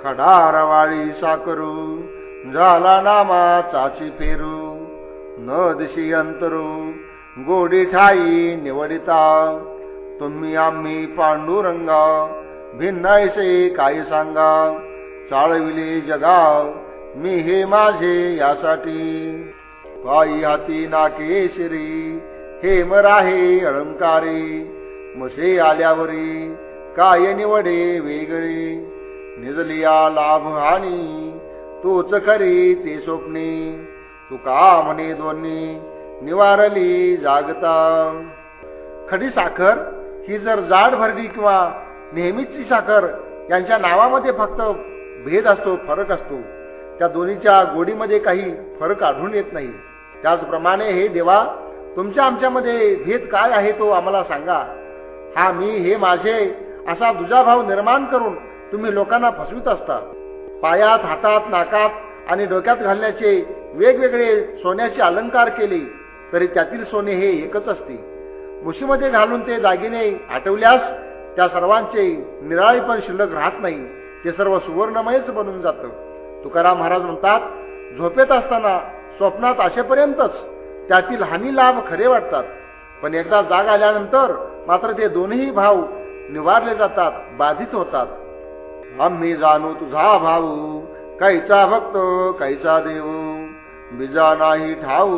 खडारवाळी साकरू झाला नामाचाची फेरू न दिशी अंतरू गोडी ठाई निवडिता तुम्ही आम्ही पांडुरंगा भिन्नायसे काय सांगा चाळविले जगा मी हे माझे यासाठी पायी हाती नाके शिरी हेम राहे अलंकारे मसे आल्यावरी काय निवडे वेगळे निजलिया लाभ हानी तोच खरी ते स्वप्ने तुका म्हणे दोन्ही निवारली जागता. खडी साखर ही जर जाड भरडी किंवा नेहमीची साखर यांच्या नावामध्ये फक्त भेद असतो, फरक असतो. त्या दोन्हीच्या गोडीमध्ये काही फरक आढळून येत नाही. त्याचप्रमाणे हे देवा तुमच्या आमच्यामध्ये भेद काय आहे तो आम्हाला सांगा. हा मी हे माझे असा दुजाभाव निर्माण करून तुम्ही लोकांना फसवित असता. पायात हातात नाकात आणि डोक्यात घालण्याचे वेगवेगळे सोन्याचे अलंकार केले तरी त्यातील सोने हे एकच असते. मुशीमध्ये घालून ते दागिने आठवल्यास त्या सर्वांचे निराळेपण शिल्लक राहत नाही. ते सर्व सुवर्णमयच बनून जातं. तुकाराम महाराज म्हणतात, झोपेत असताना स्वप्नात असेपर्यंतच त्यातील हानी लाभ खरे वाटतात, पण एकदा जाग आल्यानंतर मात्र ते दोन्ही भाव निवारले जातात, बाधित होतात. आम्ही जाणू तुझा भाऊ कैचा भक्त कैचा देव बिजा नाही ठाऊ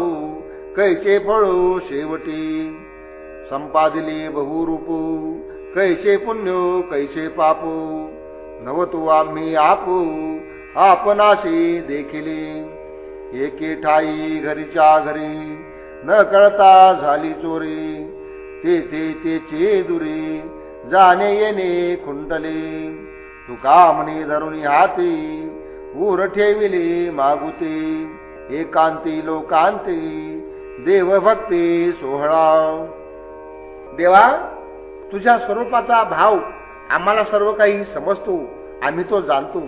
कैचे फळू शेवटी संपादिली बहुरूपू कैचे पुण्य कैचे पापू नवतू आम्ही आपू आपणाशी देखिले एके ठाई घरीच्या घरी न कळता झाली चोरी तेचे दुरी जाणे येणे खुंटले तुका म्हणे धरुणी हाती ऊर ठेविले मागुते एकांती लोकांती देवभक्ती सोहळा. देवा तुझ्या स्वरूपाचा भाव आम्हाला सर्व काही समजतो, आम्ही तो जाणतो.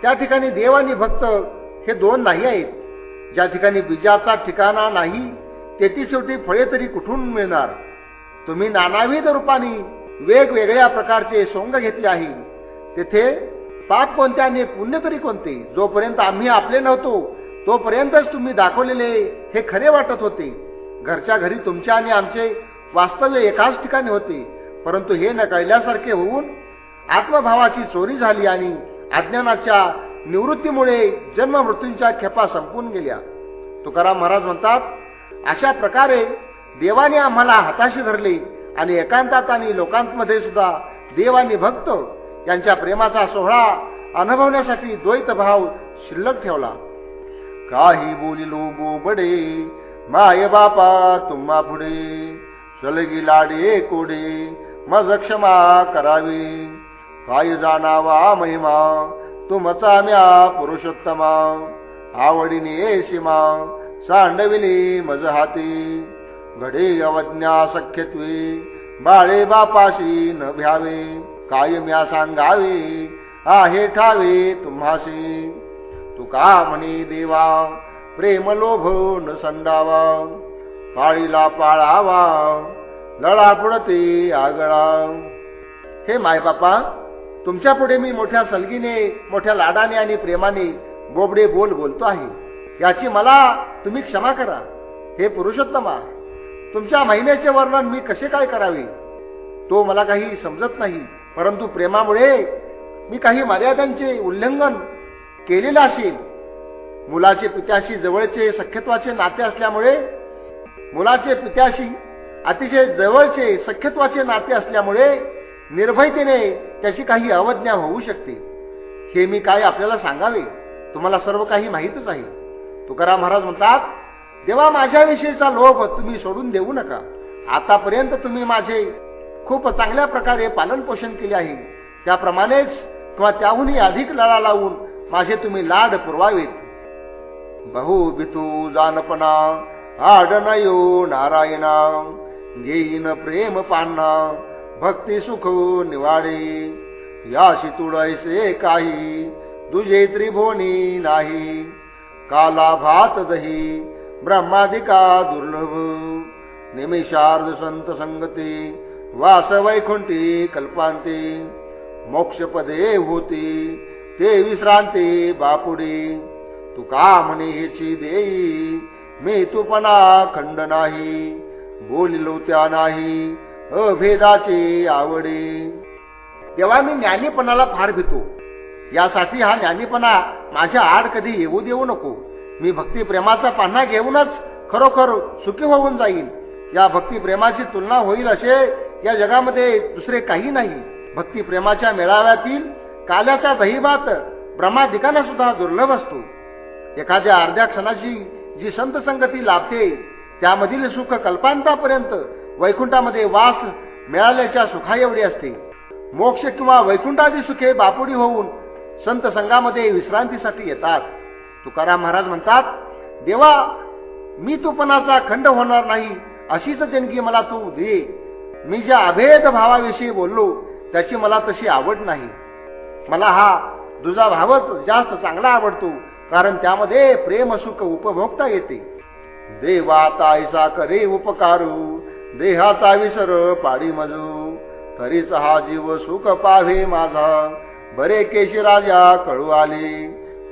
त्या ठिकाणी देव आणि भक्त हे दोन नाही आहेत. ज्या ठिकाणी बीजाचा ठिकाणा नाही तेथे शेवटी फळे तरी कुठून मिळणार. तुम्ही नानाविध रूपाने वेगवेगळ्या प्रकारचे सोंग घेतले आहे. तेथे पाप कोणते आणि पुण्य तरी कोणते. जोपर्यंत आम्ही आपले नव्हतो तोपर्यंतच तुम्ही दाखवलेले हे खरे वाटत होते. घरच्या घरी तुमचे आणि आमचे वास्तव्य एकाच ठिकाणी होते, परंतु हे न कळल्यासारखे होऊन आत्मभावाची चोरी झाली आणि अज्ञानाच्या निवृत्तीमुळे जन्म मृत्यूंच्या खेपा संपून गेल्या. तुकाराम महाराज म्हणतात, अशा प्रकारे देवाने आम्हाला हाताशी धरले आणि एकांतात आणि लोकांमध्ये सुद्धा देव आणि भक्त यांच्या प्रेमाचा सोहळा अनुभवण्यासाठी द्वैत भाव शिल्लक ठेवला. काही बोलिलो बोबडे माय बापा तुम्हा पुढे सलगी लाडे कोडे मज क्षमा करावी काय जाणावा महिमा तुमचा म्या पुरुषोत्तमा आवडीने सीमा सांडविली मज हाती घडे अवज्ञा सख्यत्वे बाळे बापाशी न भ्यावे काय म्या सांगावे आहे ठावे तुम्हाशी तुका म्हणे देवा प्रेम लोभ न संडावा पाळीला पाळावा लळा पुढते आगळा. हे माय बापा तुमच्या पुढे मी मोठ्या सलगीने मोठ्या लाडाने आणि प्रेमाने बोबडे बोलतो आहे, याची मला तुम्ही क्षमा करा. हे पुरुषोत्तमा तुमच्या महिन्याचे वर्णन मी कसे काय करावे तो मला काही समजत नाही, परंतु प्रेमामुळे मी काही मर्यादांचे उल्लंघन केलेले असेल. मुलाचे पित्याशी जवळचे सख्यत्वाचे नाते असल्यामुळे मुलाचे पित्याशी अतिशय जवळचे सख्यत्वाचे नाते असल्यामुळे निर्भयतेने त्याची काही अवज्ञा होऊ शकते. हे मी काय आपल्याला सांगावे, तुम्हाला सर्व काही माहीतच आहे. तुकाराम महाराज म्हणतात, देवा माझ्याविषयीचा लोभ तुम्ही सोडून देऊ नका. आतापर्यंत तुम्ही माझे खूप चांगल्या प्रकारे पालन पोषण केले आहे, त्याप्रमाणेच किंवा त्याहूनही अधिक लळा लावून माझे तुम्ही लाड पुरवावेत. बहु बितू जानपणा आडनयो नारायणा घेईन प्रेम पान्हा भक्ती सुख निवाडे याशी तुडैसे काही तुझे त्रिभुवनी नाही काला भात दही ब्रह्मादिका दुर्लभ निमिषार्ध संत संगती वास वैकुंठी कल्पांती मोक्षपदे होती ते विश्रांती बापुडी. तुका म्हणे हेची देई, मी तुपणा खंड नाही. बोलिलो त्या नाही अभेदाची आवडी. तेव्हा मी ज्ञानीपणाला फार भीतो. यासाठी हा ज्ञानीपणा माझ्या आड कधी येऊ देऊ नको. मी भक्ती प्रेमाचा पान्हा घेऊनच खरोखर सुखी होऊन जाईन. या भक्ती प्रेमाची तुलना होईल असे या जगामध्ये दुसरे काही नाही. भक्ती प्रेमाच्या मेळाव्यातील काल्याचा दहीभात ब्रह्मादिकांना सुद्धा दुर्लभ असतो. एखाद्या अर्ध्या क्षणाची जी संत संगती लाभते त्यामधील सुख कल्पांतापर्यंत वैकुंठामध्ये वास मिळाल्याच्या सुखा एवढी असते. मोक्ष किंवा वैकुंठादी सुखे बापुडी होऊन संत संघामध्ये विश्रांतीसाठी येतात. तुकाराम महाराज म्हणतात, देवा मी तुपणाचा खंड होणार नाही अशीच देणगी मला तू दे. मी ज्या अभेद भावाविषयी बोललो त्याची मला तशी आवड नाही. मला हा तुझा भावच जास्त चांगला आवडतो, कारण त्यामध्ये प्रेम सुख उपभोगता येते. देवा ताईचा करे उपकारू, देहाचा विसर पाडी मजू. तरीच हा जीव सुख पावे माझा, बरे केशी राजा कळू आले.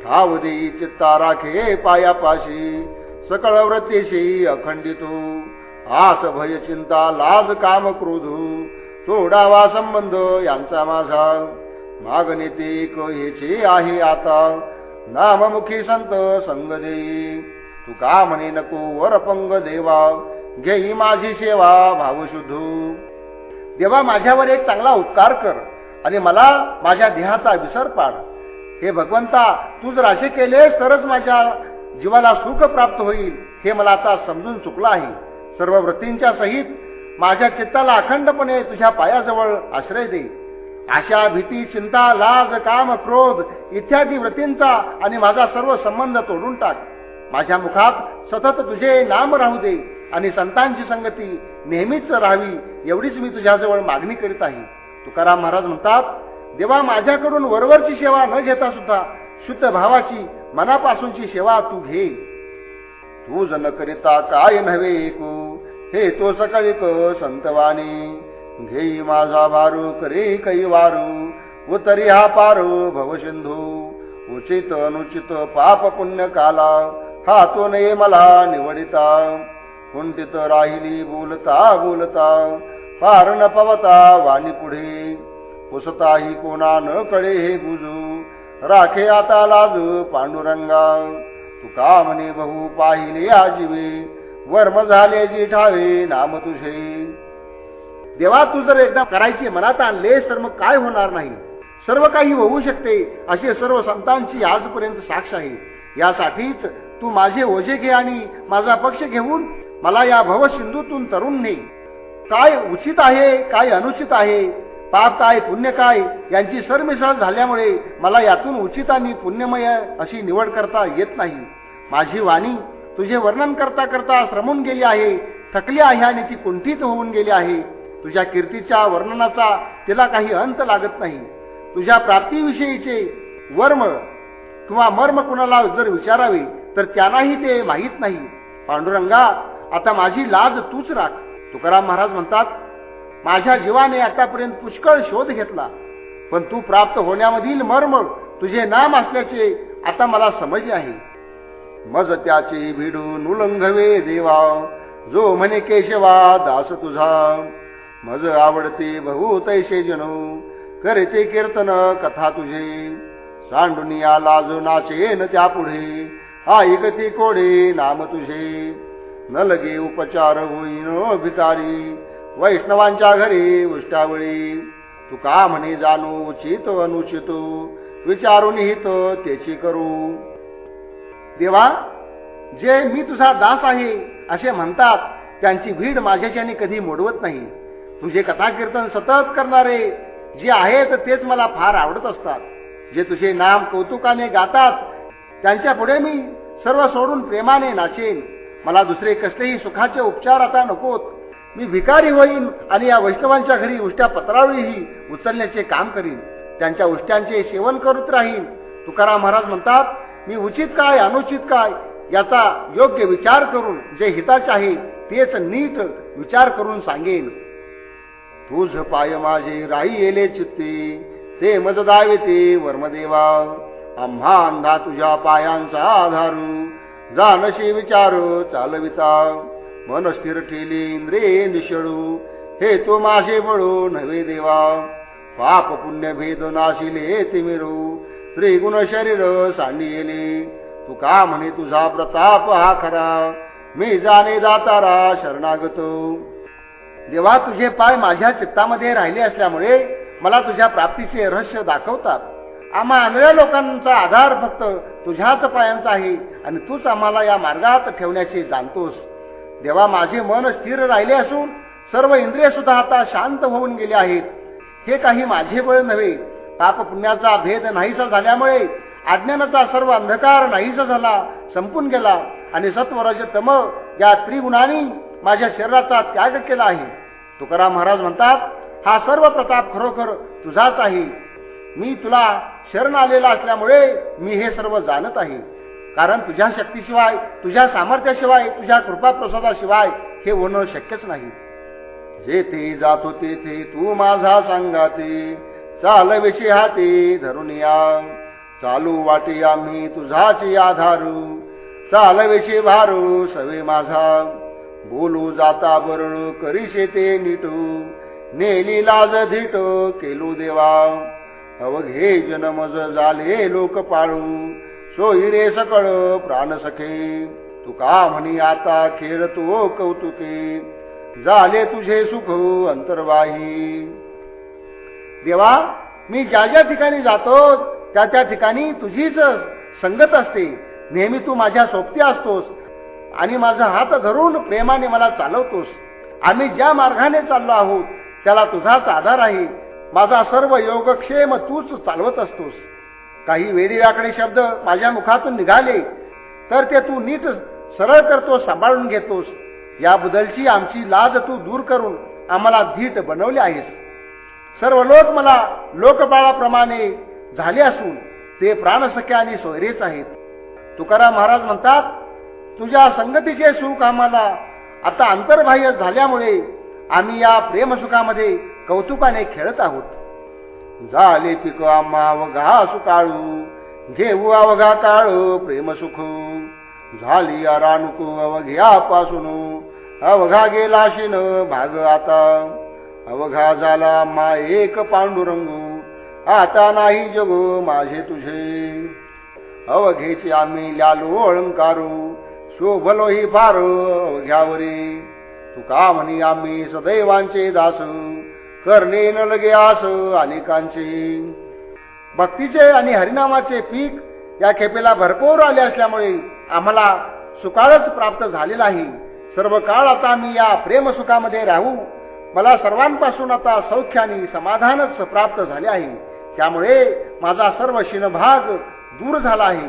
ठाव देई चित्ता राखे पायापाशी, सकळ व्रतेशी अखंडितू. आस भय चिंता लाज काम क्रोधू, तोडावा संबंध यांचा माझा. मागणे ते हेचे आहे आता, नाममुखी संत संग देई. तुका म्हणे नको वरपंग देवा, घेई माझी सेवा भावशुद्धू. देवा माझ्यावर एक चांगला उपकार कर आणि मला माझ्या देहाचा विसर पाड. हे भगवंता तू जर असे केले तरच माझ्या जीवाला सुख प्राप्त होईल, हे मला आता समजून चुकलं आहे. सर्व वृत्तींच्या सहित माझ्या चित्ताला अखंडपणे तुझ्या पायाजवळ आश्रय दे. आशा भीती चिंता लाज काम क्रोध इत्यादी वृत्तींचा आणि माझा सर्व संबंध तोडून टाक. माझ्या मुखात सतत तुझे नाम राहू दे आणि संतांची संगती नेहमीच राहावी, एवढीच मी तुझ्याजवळ मागणी करीत आहे. तुकाराम महाराज म्हणतात, देवा माझ्याकडून वरवरची सेवा न घेता सुद्धा शुद्ध भावाची मनापासूनची सेवा तू घे. तू जन करिता काय नव्हे ऐकू, हे तो सकळिक संतवाणी. घेई माझा भारू करे कै वारू, उतरी हा पारू भवसिंधू. उचित अनुचित पाप पुण्य काला, हा तो नये मला निवडिता. कुंठित राहिली बोलता बोलता, पार न पवता वाणी पुढे. पुसताही कोणा न कळे हे गुजू, राखे आता लाजू पांडुरंगा. तुका म्हणे बहु पाहिले आजीवे, वर्म झाले जी ठावे नाम तुझे. देवा तू जर एकदा करायचे मनात आणले तर मग काय होणार नाही. सर्व काही होऊ शकते असे सर्व संतांची आजपर्यंत साक्ष आहे. यासाठीच तू माझे ओझे घे आणि माझा पक्ष घेऊन मला या भवसिंधूतून तरुण ने. काय उचित आहे काय अनुचित आहे, पाप काय पुण्य काय यांची सरमिसळ झाल्यामुळे मला यातून उचित आणि पुण्यमय अशी निवड करता येत नाही. माझी वाणी तुझे वर्णन करता करता श्रमून गेली आहे, थकली आहे आणि ती कुंठित होऊन गेली आहे. तुझ्या कीर्तीच्या वर्णनाचा तिला काही अंत लागत नाही. तुझ्या प्राप्तीविषयीचे वर्म किंवा मर्म कुणाला जर विचारावे तर त्यांनाही ते माहीत नाही. पांडुरंगा आता माझी लाज तूच राख. तुकाराम महाराज म्हणतात, माझ्या जीवाने आतापर्यंत पुष्कळ शोध घेतला, पण तू प्राप्त होण्यामधील मर्म तुझे नाम असल्याचे आता मला समजले आहे. मज त्याचे भिडून उल्लंघवे देवा, जो म्हणे केशवा दास तुझा. मज आवडते बहु तैसे जनो, करते कीर्तन कथा तुझे. सांडुनिया लाजो नाचेन त्या पुढे, ऐकते कोडे नाम तुझे. न लगे उपचार होईन भिकारी, वैष्णवांच्या घरी उष्टावळी. तुका म्हणे जाणू उचित अनुचित, विचारून हित त्याची करू. देवा जे मी तुझा दास आहे असे म्हणतात त्यांची भीड माझ्याच्याने कधी मोडवत नाही. तुझे कथा कीर्तन सतत करणारे जे आहेत तेच मला फार आवडत असतात. जे तुझे नाम कौतुकाने गातात त्यांच्या पुढे मी सर्व सोडून प्रेमाने नाचेन. मला दुसरे कसलेही सुखाचे उपचार आता नकोत. मी भिकारी होईन आणि या वैष्णवांच्या घरी उष्ट्या पत्रावळीही उचलण्याचे काम करीन. त्यांच्या उष्ट्यांचे सेवन करत राहीन. तुकाराम महाराज म्हणतात, मी उचित काय अनुचित काय याचा योग्य विचार करून जे हिताचे आहे तेच नीट विचार करून सांगेन. तुझ पाय माझे राही येले चित्ते, ते मज दाविते वर्मदेवा आम्हा अंधा तुझ्या पायांचा आधारू जानशी विचारू चालविता मन स्थिर ठेली इंद्रिये निशळू हे तो माझे बळू नव्हे देवा पाप पुण्य भेद नाशिले तिमिरू त्रिगुण शरीर सांडिले तू का म्हणे तुझा प्रताप हा खरा मी जाणे जातारा शरणागत देवा तुझे पाय माझ्या चित्तामध्ये राहिले असल्यामुळे मला तुझ्या प्राप्तीचे रहस्य दाखवतात. आम्हा आंधळ्या लोकांचा आधार फक्त तुझ्याच पायांचा आहे आणि तूच आम्हाला या मार्गात ठेवण्याचे जाणतोस. देवा माझे मन स्थिर राहिले असून सर्व इंद्रिय सुद्धा आता शांत होऊन गेले आहेत. हे काही माझे बळ नव्हे, पाप पुण्याचा भेद नाहीसा झाल्यामुळे अज्ञानाचा सर्व अंधकार नाहीसा झाला, संपून गेला आणि सत्वरज तम या त्रिगुणांनी माझ्या शरीराचा त्याग केला आहे. तुकाराम महाराज म्हणतात, हा सर्व प्रताप खरोखर तुझाच आहे. मी तुला शरण आलेला असल्यामुळे मी हे सर्व जाणत आहे. कारण तुझ्या शक्तीशिवाय, तुझ्या सामर्थ्याशिवाय, तुझ्या कृपा प्रसादाशिवाय हे होणं शक्यच नाही. जेथे जातो तेथे तू माझा सांगाते, चालवेचे हाते धरून या. चालू वाटे आम्ही तुझाची आधारू, चालवेचे भारू सवे माझा. बोलू जाता बरळ करीशे ते नीटू, नेली लाज धीट केलू देवा. अवघे जनमज झाले लोक पाळू, सोयी रे सकळ प्राण सखे. तुका म्हणी आता खेळतो कौतुके, झाले तुझे सुख अंतर्वाही. देवा मी ज्या ज्या ठिकाणी जातो त्या त्या ठिकाणी तुझीच संगत असते. नेहमी तू माझ्या सोबती असतोस आणि माझा हात धरून प्रेमाने मला चालवतोस. आम्ही ज्या मार्गाने चाललो आहोत त्याला तुझाच आधार आहे. माझा सर्व योगक्षेम तूच चालवत असतोस. काही वेडीवाकडे शब्द माझ्या मुखातून निघाले तर ते तू नीट सरळ करतोस, सांभाळून घेतोस. याबद्दलची आमची लाज तू दूर करून आम्हाला धीट बनवले आहेस. सर्व लोक मला लोकबाळाप्रमाणे झाले असून ते प्राणसख्या आणि सोयरेच आहेत. तुकाराम महाराज म्हणतात, तुझ्या संगतीचे सुख आम्हाला आता अंतर्बाह्य झाल्यामुळे आम्ही या प्रेमसुखामध्ये कौतुकाने खेळत आहोत. झाले पिक आम्हा अवघा सुकाळू, घेऊ अवघा काळू प्रेमसुख. झाली रानुक अवघ्यापासून, अवघा गेला शिन भाग आता. अवघा झाला आम्हा एक पांडुरंग, आता नाही जग माझे तुझे. अवघेचे आम्ही लालो अलंकारू, शोभलो ही फार अवघ्यावरी. तुका म्हणी आम्ही सदैवांचे दास, करणे न लगे आस अनेकांचे. भक्तीचे आणि हरिनामाचे पीक या खेपेला भरपूर आले असल्यामुळे आम्हाला सुकाळच प्राप्त झालेला आहे. सर्व काळ आता आम्ही या प्रेमसुखामध्ये राहू. मला सर्वांपासून आता सौख्य आणि समाधानच प्राप्त झाले आहे. त्यामुळे माझा सर्व शिनभाग दूर झाला आहे.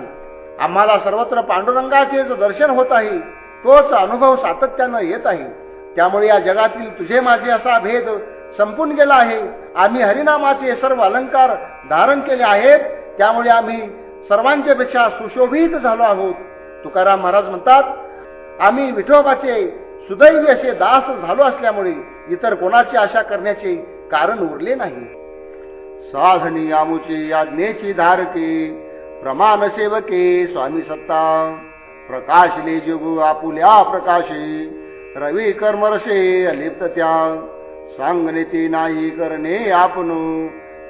आम्हाला सर्वत्र पांडुरंगाचेच दर्शन होत आहे. तोच अनुभव सातत्यानं येत आहे. त्यामुळे या जगातील तुझे माझे असा भेद संपून गेला आहे. आम्ही हरिनामाचे सर्व अलंकार धारण केले आहेत. त्यामुळे आम्ही सर्वांच्या पेक्षा सुशोभित झालो आहोत. तुकाराम महाराज म्हणतात, आम्ही विठोबाचे सुदैवी असे दास झालो असल्यामुळे इतर कोणाची आशा करण्याचे कारण उरले नाही. साधनी आमुचे आज्ञेची धारके, प्रमाण सेवके स्वामी सत्ता. प्रकाशले जगू आपुल्या प्रकाशे, रवी कर्मरसे अलिप्त त्या. सांगणे ते नाही करणे आपण,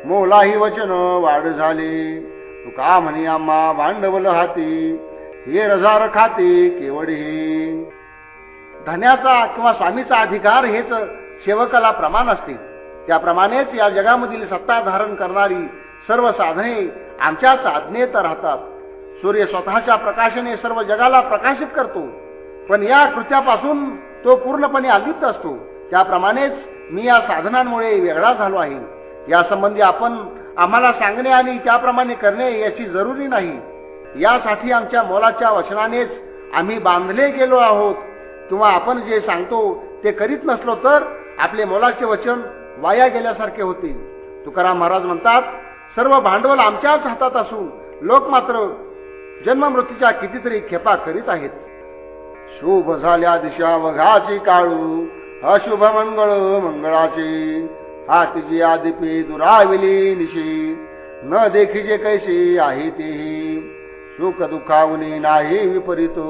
मोलाही वचन वाढ झाले. तुका म्हणे आम्हा भांडवल हाती, हे रजार खाते केवळ हे. धन्याचा किंवा स्वामीचा अधिकार हेच सेवकाला प्रमाण असते. त्याप्रमाणेच या जगामधील सत्ता धारण करणारी सर्व साधने आमच्याच आज्ञेत राहतात. सूर्य स्वतःच्या प्रकाशाने सर्व जगाला प्रकाशित करतो, पण या कृत्यापासून तो पूर्णपणे अलिप्त असतो. त्याप्रमाणेच मी या साधनांमुळे वेगळा झालो आहे. या संबंधी आपण आम्हाला सांगणे आणि त्याप्रमाणे करणे याची जरुरी नाही. यासाठी आमच्या मोलाच्या वचनानेच आम्ही बांधले गेलो आहोत. किंवा आपण जे सांगतो ते करीत नसलो तर आपले मोलाचे वचन वाया गेल्यासारखे होते. तुकाराम महाराज म्हणतात, सर्व भांडवल आमच्याच हातात असून लोक मात्र जन्म मृत्यूच्या कितीतरी खेपा करीत आहेत. शुभ झाल्या दिशा वघाची काळू, अशुभ मंगळ मंगळाचे. हातीची आदिपी दुराविली निशी न देखीजे कैशी आहे तेही सुख दुखावनी नाही विपरीतो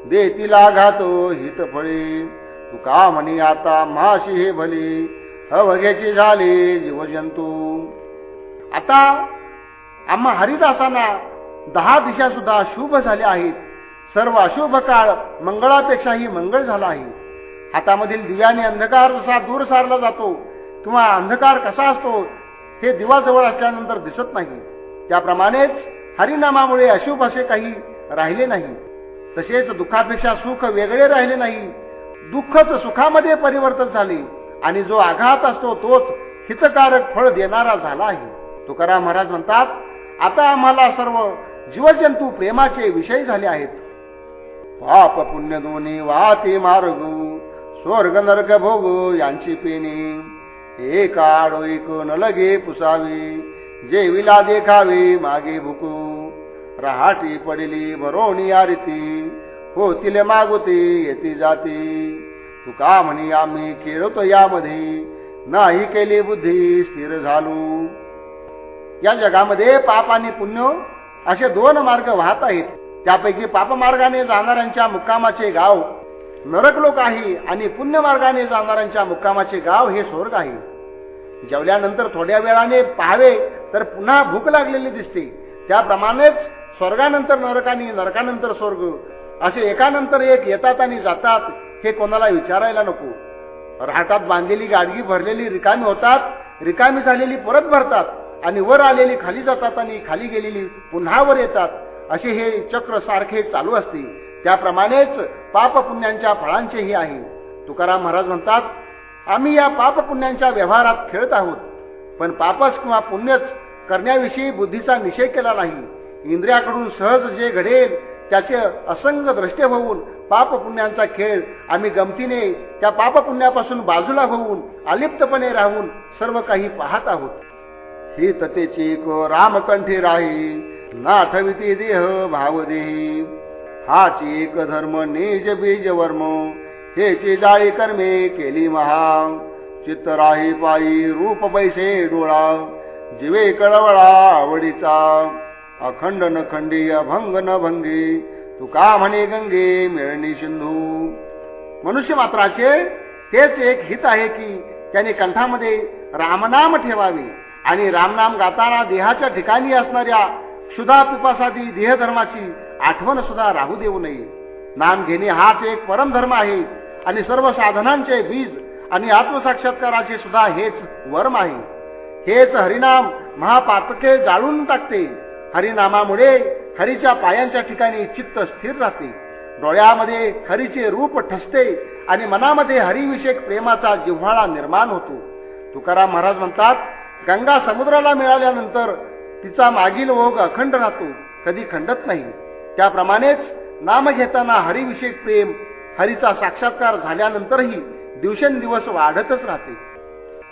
देतीला घातो हित फळे तुका म्हणी आता माशी हे भली अवघ्याची झाले जीवजंतू. आता आम्हा हरिदासांना 10 दिशा सुद्धा शुभ झाल्या आहेत. सर्व अशुभ काळ मंगळापेक्षाही मंगळ झाला आहे. हातामधील दिव्याने अंधकार जसा दूर सारला जातो किंवा अंधकार कसा असतो हे दिवा जवळ असल्यानंतर दिसत नाही, त्याप्रमाणेच हरिनामामुळे अशुभ असे काही राहिले नाही. तसेच दुःखापेक्षा सुख वेगळे राहिले नाही. दुःखच सुखामध्ये परिवर्तन झाले आणि जो आघात असतो तोच हितकारक फळ देणारा झाला आहे. तुकाराम महाराज म्हणतात, आता आम्हाला सर्व जीवजंतू प्रेमाचे विषय झाले आहेत. पाप पुण्य दोन्ही वाहते मार्गू स्वर्ग नरक भोग यांची पेनी एका आडो एक न लगे पुसावी जेविला देखावे मागे भुकू रहाटी पडली भरोणी आरती होतील मागुते येते जाती तुका म्हणी आम्ही खेळतो यामध्ये नाही केली बुद्धी स्थिर झालो. या जगामध्ये पाप आणि पुण्य असे 2 मार्ग वाहत आहेत. त्यापैकी पाप मार्गाने जाणाऱ्यांच्या मुक्कामाचे गाव नरक लोक आहे आणि पुण्य मार्गाने जाणाऱ्यांच्या मुक्कामाचे गाव हे स्वर्ग आहे. जेवल्यानंतर थोड्या वेळाने पाहावे तर पुन्हा भूक लागलेली दिसते. त्याप्रमाणेच स्वर्गानंतर नरक आणि नरकानंतर स्वर्ग असे एकानंतर एक येतात आणि जातात, हे कोणाला विचारायला नको. राहतात बांधलेली गाडगी भरलेली रिकामी होतात, रिकामी झालेली परत भरतात आणि वर आलेली खाली जातात आणि खाली गेलेली पुन्हा वर येतात, असे हे चक्र सारखे चालू असते. त्याप्रमाणेच पाप पुण्यांच्या फळांचेही आहे. तुकाराम महाराज म्हणतात, आम्ही या पाप पुण्यांच्या व्यवहारात खेळत आहोत, पण पापच किंवा पुण्यच करण्याविषयी बुद्धीचा निषेध केला नाही. इंद्रियाकडून सहज जे घडेल त्याचे असंग द्रष्टे होऊन पाप पुण्यांचा खेळ आम्ही गमतीने त्या पाप पुण्यापासून बाजूला होऊन अलिप्तपणे राहून सर्व काही पाहत आहोत. ही ततेची रामकंठी राही नाठविती देह भाव देही हाची एक धर्म निज बीज वर्म हेची जाळी कर्मे केली महा चित्त राही पायी रूप पैसे डोळा जीवे कळवळा आवडीचा अखंड न खंडी अभंग न भंगी तुका म्हणे गंगे मिळणी सिंधू. मनुष्य मात्राचे तेच एक हित आहे की त्याने कंठामध्ये रामनाम ठेवावे आणि रामनाम गाताना देहाच्या ठिकाणी असणाऱ्या क्षुधा पिपासादी देहधर्माची आठवण सुद्धा राहू देऊ नये. नाम घेणे हाच एक परमधर्म आहे आणि सर्व साधनांचे बीज आणि आत्मसाक्षात्काराचे सुद्धा हेच वर्म आहे. हेच हरिनाम महापातके जाळून टाकते. हरिनामामुळे हरीच्या पायांच्या ठिकाणी चित्त स्थिर राहते, डोळ्यामध्ये हरीचे रूप ठसते आणि मनामध्ये हरिविषयक प्रेमाचा जिव्हाळा निर्माण होतो. तुकाराम महाराज म्हणतात, गंगा समुद्राला मिळाल्यानंतर तिचा मागील ओघ अखंड राहतो, कधी खंडत नाही. त्याप्रमाणेच नाम घेताना हरिविषयक प्रेम हरीचा साक्षात्कार झाल्यानंतरही दिवसेंदिवस वाढतच राहते.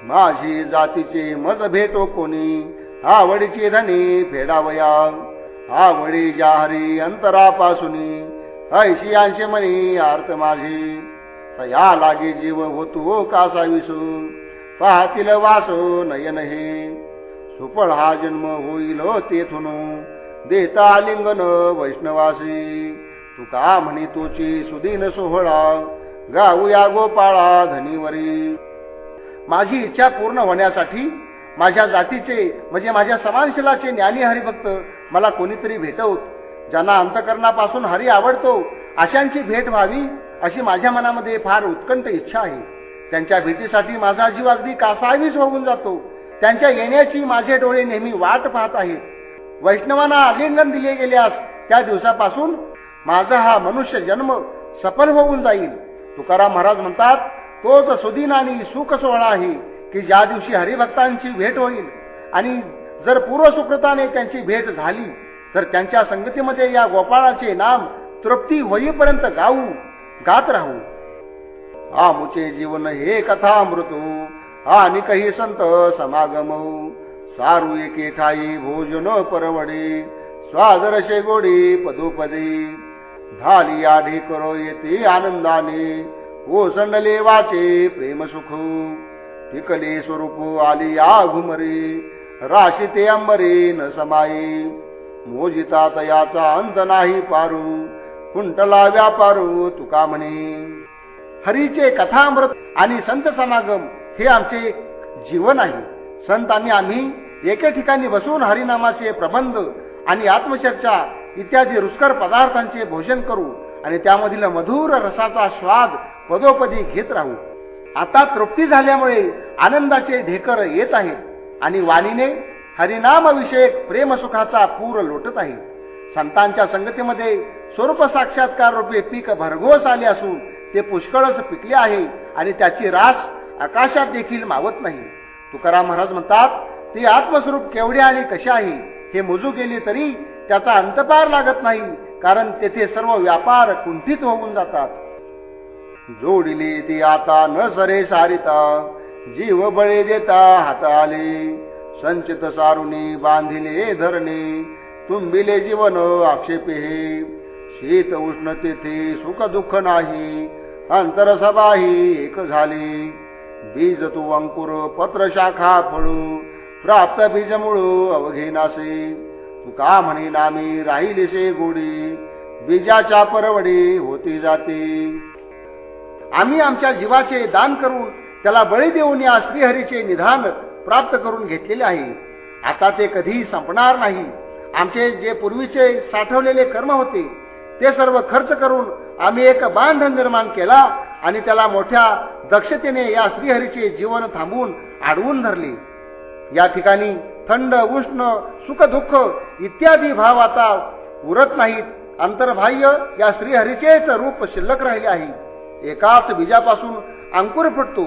माझी जातीचे मज भेटो कोणी आवडीची धनी फेडावया आवडी ज्या हरी अंतरापासूनी ऐशी अंश मनी आर्त माझी तया लागे जीव होतो कासा विसू पाहतील वासो नयन हे सुफळ हा जन्म होईल तेथून देता लिंगन वैष्णवासी तुका म्हणी तोची सुदीन सोहळा गाऊया गोपाळा धनीवरी. माझी इच्छा पूर्ण होण्यासाठी माझ्या जातीचे म्हणजे माझ्या समानशिलाचे ज्ञानी हरिभक्त मला कोणीतरी भेटवत. ज्यांना अंतकरणापासून हरी आवडतो अशांची भेट व्हावी अशी माझ्या मनामध्ये फार उत्कंठ इच्छा आहे. त्यांच्या भेटीसाठी माझा जीव अगदी कासावीस होऊन जातो. त्यांच्या येण्याची माझे डोळे नेहमी वाट पाहत आहेत. वैष्णवांना आलिंगन दिले गेल्यास त्या दिवसापासून माझा हा मनुष्य जन्म सफल होऊन जाईल. तुकाराम महाराज म्हणतात, तोच सुदीन आणि सुख सोहळा आहे की ज्या दिवशी हरिभक्तांची भेट होईल आणि जर पूर्व सुकृताने त्यांची भेट झाली तर त्यांच्या संगतीमध्ये या गोपाळाचे नाम तृप्ती होईपर्यंत गात राहू. आमुचे जीवन हे कथामृतू आणि काही संत समागम सारू एके ठाई भोजन परवडे स्वादरशे गोडी पदोपदे झाली आधी करो येते आनंदाने ओसंडले वाचे प्रेम सुख पिकले स्वरूप आली या घुमरी, राशी ते अंबरी न समाई, मोजिता तयाचा अंत नाही पारू, कुंटला व्यापारू तुका म्हणे. हरीचे कथामृत आणि संत समागम हे आमचे जीवन आहे. संत आणि आम्ही एके ठिकाणी बसून हरिनामाचे प्रबंध आणि आत्मचर्चा इत्यादी रुचकर पदार्थांचे भोजन करू आणि त्यामधील मधुर रसाचा स्वाद पदोपदी घेत राहू. आता तृप्ती झाल्यामुळे आनंदाचे ढेकर येत आहेत आणि वाणीने हरिनामविषयक प्रेमसुखाचा पूर लोटत आहे. संतांच्या संगतीमध्ये स्वरूप साक्षात्कार रूपे पीक भरघोस आले असून ते पुष्कळच पिकले आहे आणि त्याची रास आकाशात देखील मावत नाही. तुकाराम महाराज म्हणतात, ते आत्मस्वरूप केवढे आणि कसे आहे हे मोजू गेले तरी त्याचा अंतपार लागत नाही, कारण तेथे सर्व व्यापार कुंठित होऊन जातात. जोडिले ती आता न सरे सारिता, जीव बळे देता हात आले, संचित सारुणी बांधिले धरणे, तुंबिले जीवन आक्षेपे हे, शीत उष्ण तेथे सुख दुःख नाही, अंतर सबाही एक झाले, बीज तू अंकुर पत्र शाखा फळू, प्राप्त बीज मुळू अवघे नासे, तुका म्हणे नामी राहिलेसे गोडी, बीजाच्या परवडी होती जाते. आम्ही आमच्या जीवाचे दान करून त्याला बळी देऊन या श्रीहरीचे निधान प्राप्त करून घेतलेले आहे. आता ते कधीही संपणार नाही. आमचे जे पूर्वीचे साठवलेले कर्म होते ते सर्व खर्च करून आम्ही एक बांध निर्माण केला आणि त्याला मोठ्या दक्षतेने या श्रीहरीचे जीवन थांबवून अडवून धरले. या ठिकाणी थंड उष्ण सुख दुःख इत्यादी भाव आता उरत नाहीत. अंतर्बाह्य या श्रीहरीचेच रूप शिल्लक राहिले आहे. एकाच बीजापासून अंकुर फुटतो,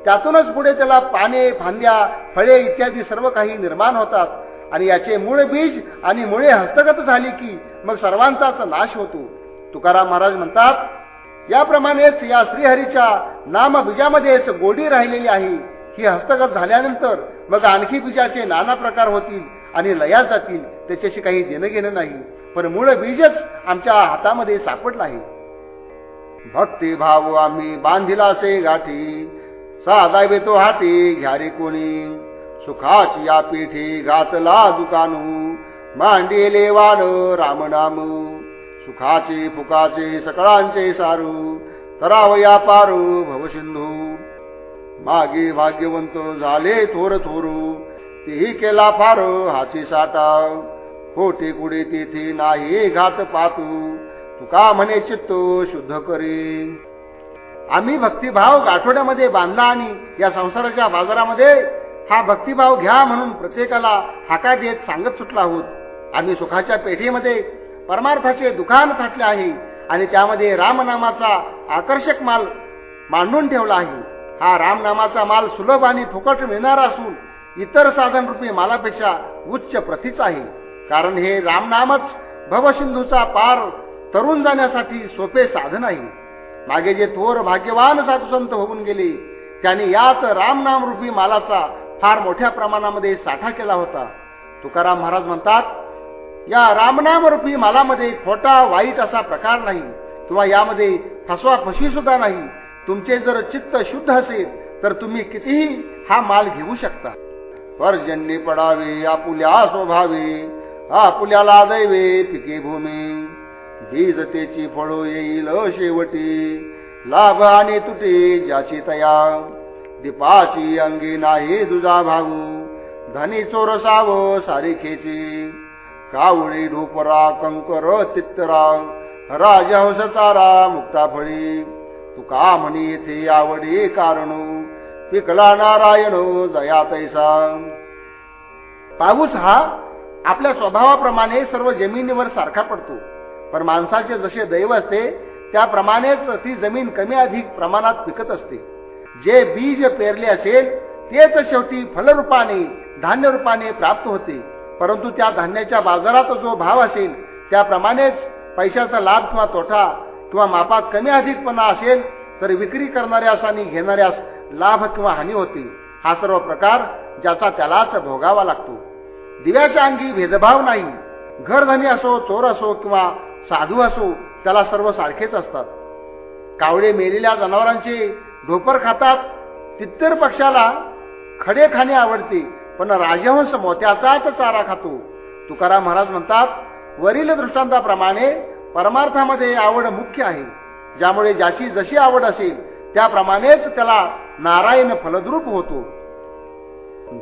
त्यातूनच पुढे त्याला पाने फांद्या फळे इत्यादी सर्व काही निर्माण होतात आणि याचे मूळ बीज आणि मुळे हस्तगत झाली की मग सर्वांचाच नाश होतो. तुकाराम महाराज म्हणतात, याप्रमाणेच या श्रीहरीच्या नाम बीजामध्येच गोडी राहिलेली आहे. ही हस्तगत झाल्यानंतर मग आणखी बीजाचे नाना प्रकार होतील आणि लया जातील, त्याच्याशी काही देणं घेणं नाही. पण मूळ बीजच आमच्या हातामध्ये सापडलं आहे. भक्ती भाव आम्ही बांधिलासे गाठी, साधावे तो हाती घ्यारे कोणी, सुखाची या पीठी घातला दुकानू, मांडिले वाण रामनाम, सुखाचे फुकाचे सकळांचे सारू, तरावया पारू भवसिंधू, मागे भाग्यवंत झाले थोर थोरू, तेही केला फार हाची साठा, खोटे कुडे तेथे नाही घात पातू, तुका म्हणे चित्त शुद्ध करे. आम्ही भक्तिभाव गाठोड्यामध्ये बांधला आणि या संसाराच्या बाजारामध्ये हा भक्तिभाव घ्या म्हणून प्रत्येकाला हाका देत सांगत सुटला आहोत. आम्ही सुखाच्या पेठीमध्ये परमार्थाचे दुकान थाटले आहे आणि त्यामध्ये रामनामाचा आकर्षक माल मांडून ठेवला आहे. हा रामनामाचा माल सुलभ आणि फुकट मिळणारा असून इतर साधन रूपी मालापेक्षा उच्च प्रतीचा आहे. कारण हे रामनामच भवसिंधूचा पार तरुण जाण्यासाठी सोपे साधन आहे. मागे जे थोर भाग्यवान साधुसंत होऊन गेले त्यांनी याच रामनाम रूपी मालाचा फार मोठ्या प्रमाणामध्ये साठा केला होता. तुकाराम महाराज म्हणतात, या रामनाम रूपी मालामध्ये खोटा वाईट असा प्रकार नाही किंवा यामध्ये फसवा फशी सुद्धा नाही. तुमचे जर चित्त शुद्ध असेल तर तुम्ही कितीही हा माल घेऊ शकता. पर्जन्य पडावे आपुल्या स्वभावे, आपुल्याला दैवे पिके भूमी, बीज तेची फळो येईल शेवटी, लाभ आणि तुटे ज्याची तया, दीपाची अंगी नाही दुजा भाऊ, धनी चोर साव सारिखेची, कावळी ढोपरा कंकर तित्तरा, राजहंस तारा मुक्ता फळी, तुका म्हणी येथे आवडी कारणू, पिकला नारायण जया तैसा. पाऊस हा आपल्या स्वभावाप्रमाणे सर्व जमिनीवर सारखा पडतो, पण माणसाचे जसे दैव असते त्याप्रमाणेच ती जमीन कमी अधिक प्रमाणात पिकत असते. जे बीज पेरले असेल तेच शेवटी फलरूपाने धान्य रूपाने प्राप्त होते. परंतु त्या धान्याच्या बाजारात जो भाव असेल त्याप्रमाणेच पैशाचा लाभ किंवा तोटा किंवा मापात कमी अधिकपणा असेल तर विक्री करणाऱ्यास आणि घेणाऱ्यास लाभ किंवा हानी होते. हा सर्व प्रकार ज्याचा त्यालाच भोगावा लागतो. दिव्याच्या अंगी भेदभाव नाही. घरधनी असो, चोर असो किंवा साधू असो, त्याला सर्व सारखेच असतात. कावळे मेलेल्या जनावरांचे ढोपर खातात तित्तर पक्षाला खडे खाणे आवडते, पण राजहंस मोत्याचाच चारा खातो. तुकाराम महाराज म्हणतात, वरील दृष्टांताप्रमाणे परमार्थामध्ये आवड मुख्य आहे. ज्यामुळे ज्याची जशी आवड असेल त्याप्रमाणेच त्याला नारायण फलद्रूप होतो.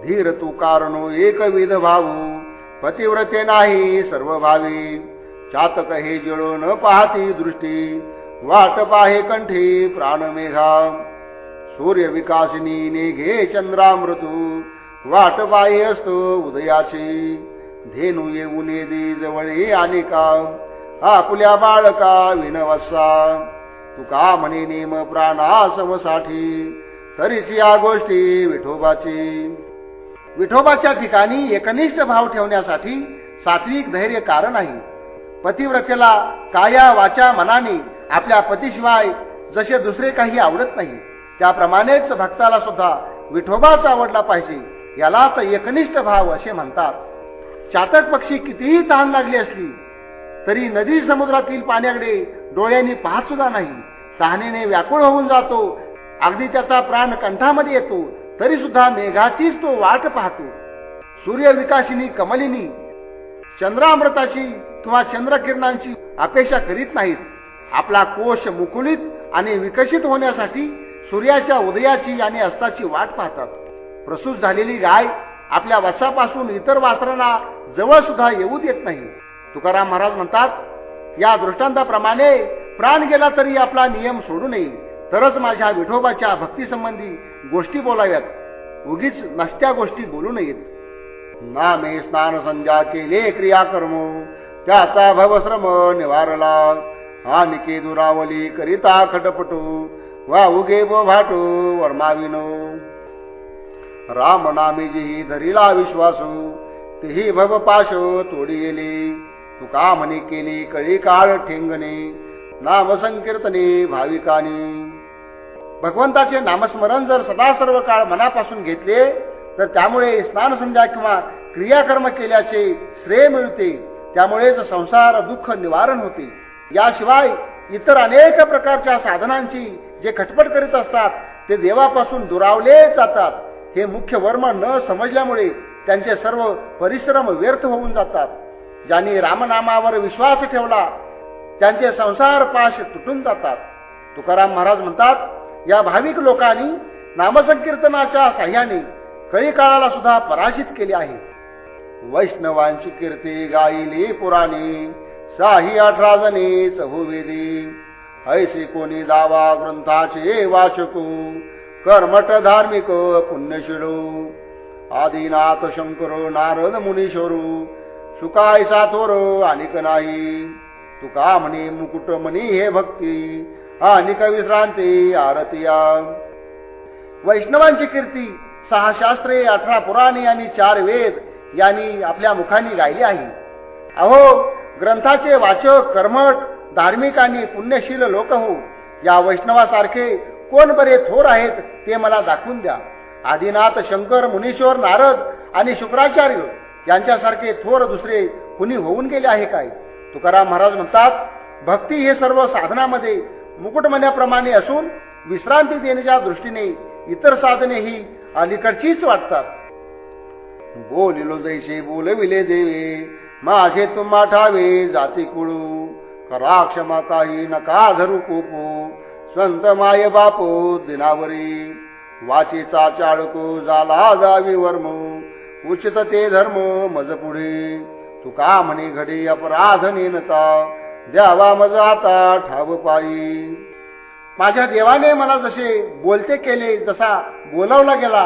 धीर तू कारणो एकविध भाऊ, पतिव्रते नाही सर्व भावी. चातक हे जळो न पाहती दृष्टी, वाट पाहे कंठी प्राण मेघा. सूर्य विकासिनी नेघे चंद्रामृतू, वाट पाहे असतो उदयाची. धेनू येऊन दे जवळे अनेका, आपुल्या बाळका विनवसा. तुका म्हणे नेम प्राणा समसाठी, तरीच या गोष्टी विठोबाची. विठोबाच्या ठिकाणी एकनिष्ठ भाव ठेवण्यासाठी सात्विक धैर्य कारण आहे. पतिव्रतेला काया वाचा मनाने आपल्या पतीशिवाय जसे दुसरे काही आवडत नाही, त्याप्रमाणेच भक्ताला सुद्धा विठोबाच आवडला पाहिजे. यालाच एकनिष्ठ भाव असे म्हणतात. चातक पक्षी कितीही तहान लागली असली तरी नदी समुद्रातील पाण्याकडे डोळ्यांनी पाहत सुद्धा नाही. तहानेने व्याकुळ होऊन जातो, अगदी त्याचा प्राण कंठामध्ये येतो, तरी सुद्धा मेघाचीच तो वाट पाहतो. सूर्य विकासिनी कमलिनी चंद्रामृताची किंवा चंद्रकिरणांची अपेक्षा करीत नाहीत. आपला कोश मुकुलित आणि विकसित होण्यासाठी सूर्याच्या उदयाची आणि अस्ताची वाट पाहतात. प्रसूत झालेली गाय आपल्या वसापासून इतर वासरांना जवळ सुद्धा येऊ देत नाही. तुकाराम महाराज म्हणतात, या दृष्टांताप्रमाणे प्राण गेला तरी आपला नियम सोडू नये, तरच माझ्या विठोबाच्या भक्तीसंबंधी गोष्टी बोलाव्यात, उगीच नसत्या गोष्टी बोलू नयेत. नामे स्नान संध्या केले क्रियाकर्म, त्याचा भवश्रम निवारला. आनिके दुरावली करिता खटपटू, वा उगे भाटू वर्माविनो. राम नामे जी धरिला विश्वासू, तेही भव पाश तोडी गेली. तुका म्हणे केली कळी काळ ठेंगणे, नाम संकीर्तने भाविकानी. भगवंताचे नामस्मरण जर सदा सर्व काळ मनापासून घेतले तर त्यामुळे स्नानसंध्या किंवा क्रियाकर्म केल्याचे श्रेय मिळते. त्यामुळेच संसार दुःख निवारण होते. याशिवाय इतर अनेक प्रकारच्या साधनांची जे खटपट करीत असतात ते देवापासून दुरावले जातात. हे मुख्य वर्म न समजल्यामुळे त्यांचे सर्व परिश्रम व्यर्थ होऊन जातात. ज्यांनी रामनामावर विश्वास ठेवला त्यांचे संसार पाश तुटून जातात. तुकाराम महाराज म्हणतात, या भाविक लोकांनी नामसंकीर्तनाच्या साह्याने कळी काळाला सुद्धा पराजित केले आहे. वैष्णवांची कीर्ती गायली पुराणी, शाही 18 जणी चहुवेदी. ऐसे कोणी दावा ग्रंथाचे वाचकू, कर्मठ धार्मिक पुण्यशिडू. आदिनाथ शंकर नारद मुनीश्वरू, सुकायसा थोर अनिक नाही. तुका म्हणे मुकुट म्हणी हे भक्ती, अनिक विश्रांती आरतिया. वैष्णवांची कीर्ती 6 शास्त्रे 18 पुराणे आणि 4 वेद यांनी आपल्या मुखाने गायली आहे. अहो, ग्रंथाचे वाचक कर्मठ धार्मिक आणि पुण्यशील लोक हो. या वैष्णवासारखे कोण बरे थोर आहेत ते मला दाखवून द्या. आदिनाथ शंकर मुनीश्वर नारद आणि शुक्राचार्य यांच्यासारखे थोर दुसरे कुणी होऊन गेले आहे काय? तुकाराम महाराज म्हणतात, भक्ती हे सर्व साधनामध्ये मुकुटमण्याप्रमाणे असून विश्रांती देण्याच्या दृष्टीने इतर साधने ही अलीकडचीच वाटतात. बोलिलो जैसे बोलविले देवे, माझे तुम्हा ठावे जाती कुळू. करा क्षमा काही नका धरू कोपू, संत माय बापू दिनावरी. वाचेचा चाळको झाला जावी वर्म, उचित ते धर्म मज पुढे. तुका म्हणे घडी अपराध नेनता, द्यावा मज आता ठाव पायी. माझ्या देवाने मला जसे बोलते केले, जसा बोलावला गेला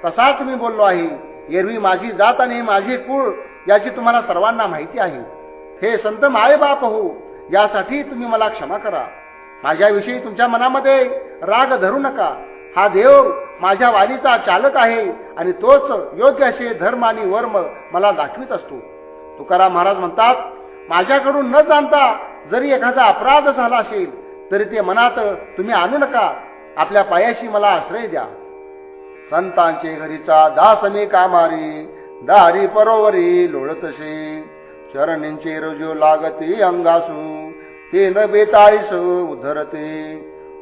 तसाच मी बोललो आहे. एरवी माझी जात आणि माझे कुळ याची तुम्हाला सर्वांना माहिती आहे. हे संत मायबाप हो, यासाठी तुम्ही मला क्षमा करा. माझ्याविषयी तुमच्या मनामध्ये राग धरू नका. हा देव माझ्या वाणीचा चालक आहे आणि तोच योग्य असे धर्म आणि वर्म मला दाखवित असतो. तुकाराम महाराज म्हणतात, माझ्याकडून न जाणता जरी एखादा अपराध झाला असेल तरी ते मनात तुम्ही आणू नका. आपल्या पायाशी मला आश्रय द्या. संतांचे घरीचा दासने कामारी, दारी परोवरी लोळतसे. चरणींचे रजो लागते अंगासू, ते न बेताळीस उधरते.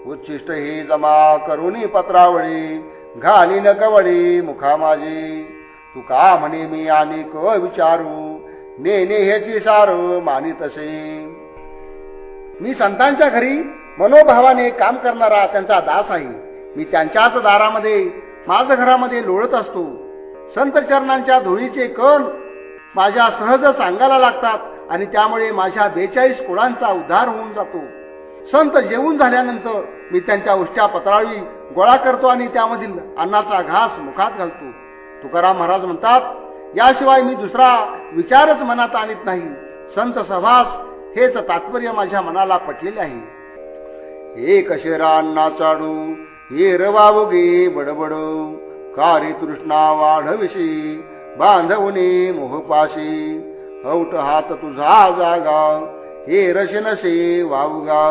उच्छिष्ट हे जमा करुणी पत्रावळी, घाली न कवडी मुखा माझी, तुका म्हणे मी आणि क विचारू, नेने ह्याची सारू मानी तसे. मी संतांच्या घरी मनोभावाने काम करणारा त्यांचा दास आहे. मी त्यांच्याच दारामध्ये माझ घरामध्ये लोळत असतो. संत चरणांच्या धुळीचे कण माझ्या सहज सांगायला लागतात आणि त्यामुळे माझ्या 42 कुळांचा उद्धार होऊन जातो. संत जेवून झाल्यानंतर मी त्यांच्या उष्ट्या पत्राळी गोळा करतो आणि त्यामधील अन्नाचा घास मुखात घालतो. तुकाराम महाराज म्हणतात, याशिवाय मी दुसरा विचारच मनात आणत नाही. संत सहवास हेच तात्पर्य माझ्या मनाला पटलेले आहे. एक शेरा अन्ना चाडू, हे रवावगे बडबड, कारी तृष्णा वाढविशी, बांधवणे मोहपाशी, हौट हात तुझा जागा, हे रशनसे वावगा,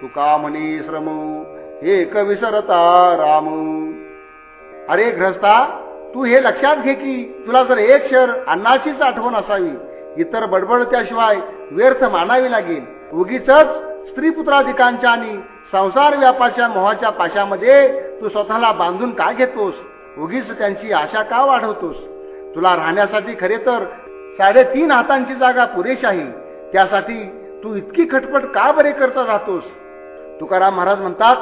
तुका म्हणे श्रम, एक विसरता राम. अरे ग्रस्ता, तू हे लक्षात घे की तुला जर एक क्षण अन्नाचीच आठवण असावी, इतर बडबड त्याशिवाय व्यर्थ मानावी लागेल. उगीच स्त्री पुत्राधिकांच्या आणि संसार व्यापाच्या मोहाच्या पाशामध्ये तू स्वतःला बांधून का घेतोस? उगीच त्यांची आशा का वाढवतोस? तुला राहण्यासाठी खरे तर 3.5 हातांची जागा पुरेशी आहे. त्यासाठी तू इतकी खटपट का बरे करता राहतोस? तुकाराम महाराज म्हणतात,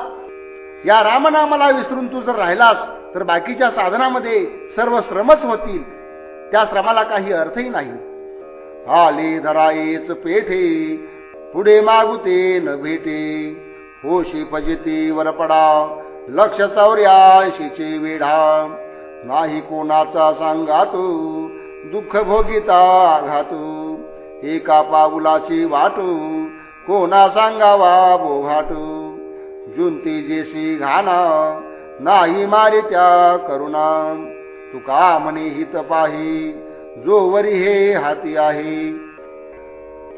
या रामनामाला विसरून तू जर राहिलास तर बाकीच्या साधनामध्ये सर्व श्रमच होतील. त्या श्रमाला काही अर्थही नाही. आले धराईच पेठे, पुढे मागुते न भेटे, होशी फजिती वरपडा, लक्ष चौर्याशीचे वेढा, नाही कोणाचा सांगातो, दुःख भोगिता आघातो, एका पाऊलाची वाटू, कोणा सांगावा बोघाटू, जुंती जेसी घाना, नाही मारे त्या करुणा, तुका म्हणे हित पाही, जो वरी हे हाती आहे.